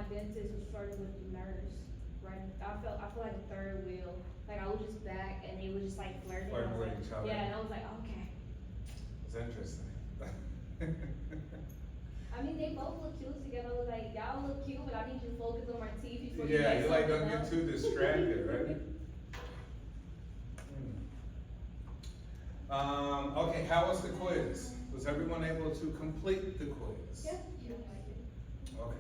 dentist was starting with the nurse, right? I feel like the third wheel, like I was just back and they was just like flirting. I Flirting was with like, each other. yeah, and I was like, okay. It's interesting. I mean, they both look cute together. I was like, y'all look cute, but I need you to focus on my teeth before you Yeah, get you like something don't get else. too distracted, right? Okay, how was the quiz? Was everyone able to complete the quiz? Yeah. Okay.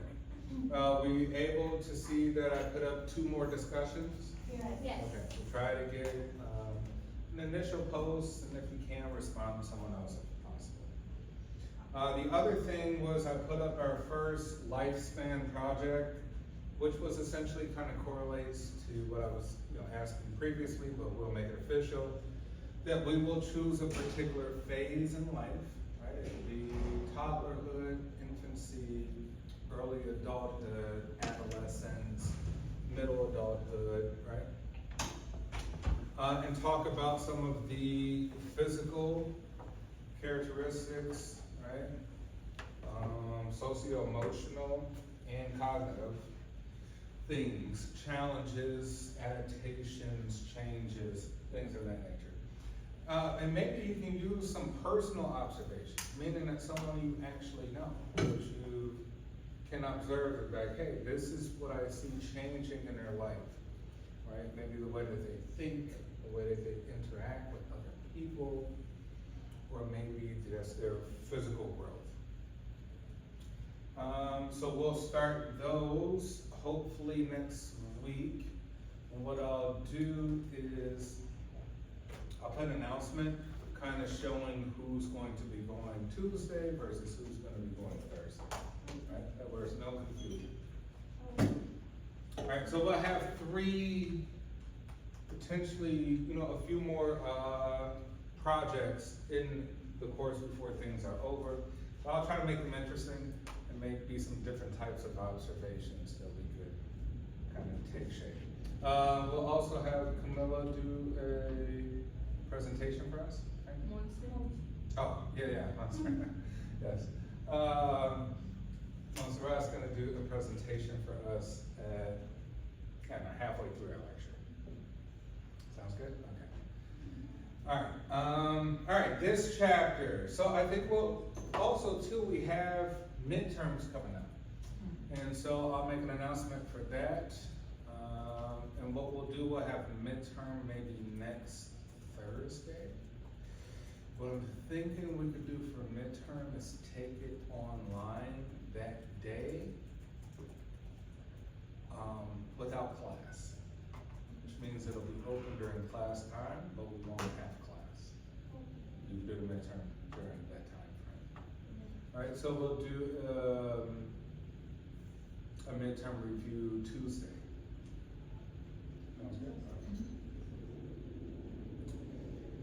Were you able to see that I put up 2 more discussions? Yes. Okay, we'll try to get an initial post, and if you can, respond to someone else if possible. The other thing was I put up our first lifespan project, which was essentially kind of correlates to what I was asking previously, but we'll make it official, that we will choose a particular phase in life, right? It could be toddlerhood, infancy, early adulthood, adolescence, middle adulthood, right? And talk about some of the physical characteristics, right? Socio-emotional and cognitive things, challenges, adaptations, changes, things of that nature. And maybe you can use some personal observations, meaning that someone you actually know, which you can observe, like, hey, this is what I see changing in their life, right? Maybe the way that they think, the way that they interact with other people, or maybe just their physical growth. So we'll start those hopefully next week. And what I'll do is I'll put an announcement kind of showing who's going to be going Tuesday versus who's going to be going Thursday. Right? That way there's no confusion. All right, so we'll have 3, potentially, a few more projects in the course before things are over. But I'll try to make them interesting and maybe some different types of observations that we could kind of take shape. We'll also have Camilla do a presentation for us. Right? Oh, yeah, that's right. Yes. Montserrat's going to do a presentation for us at halfway through our lecture. Sounds good? Okay. All right, this chapter. So I think we have midterms coming up. And so I'll make an announcement for that. And what we'll do, we'll have a midterm maybe next Thursday. What I'm thinking we could do for a midterm is take it online that day without class, which means it'll be open during class time, but we won't have class. You do the midterm during that time frame. All right, so we'll do a midterm review Tuesday. Sounds good?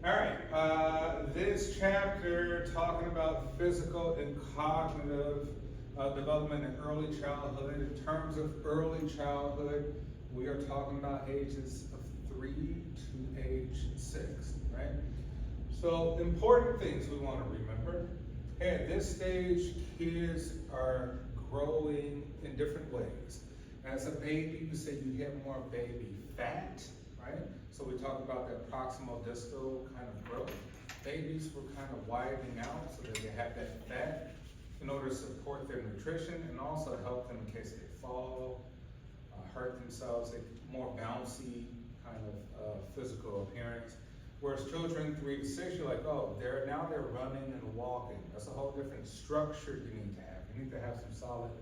All right, this chapter talking about physical and cognitive development in early childhood. In terms of early childhood, we are talking about ages of 3 to age 6, right? So important things we want to remember. At this stage, kids are growing in different ways. As a baby, you say you have more baby fat, right? So we talk about that proximal distal kind of growth. Babies were kind of widening out so that they have that fat in order to support their nutrition and also help them in case they fall, hurt themselves, they more bouncy kind of physical appearance. Whereas children 3 to 6, you're like, oh, they're running and walking. That's a whole different structure you need to have. You need to have some solid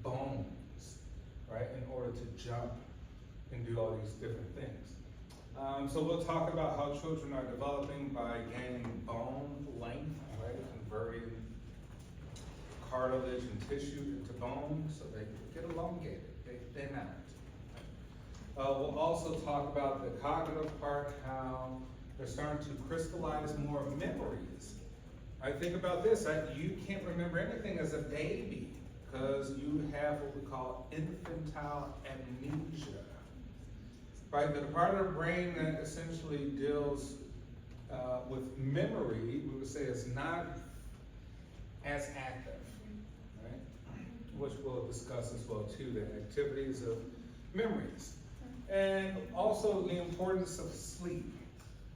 bones, right, in order to jump and do all these different things. So we'll talk about how children are developing by gaining bone length, right, converting cartilage and tissue into bone so they get elongated, they thin out. We'll also talk about the cognitive part, how they're starting to crystallize more memories. I think about this, you can't remember anything as a baby because you have what we call infantile amnesia. Right, the part of the brain that essentially deals with memory, we would say is not as active, right? which we'll discuss as well too, the activities of memories. And also the importance of sleep.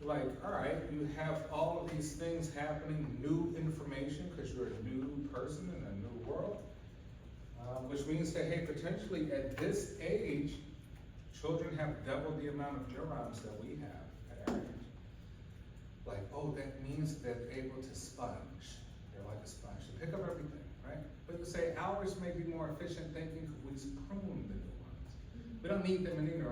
Like, all right, you have all of these things happening, new information, because you're a new person in a new world. Which means that, hey, potentially at this age, children have double the amount of neurons that we have at our age. Like, oh, that means they're able to sponge. They're like a sponge, to pick up everything, right? But you say ours may be more efficient thinking because we prune the new ones. We don't need them in neurons.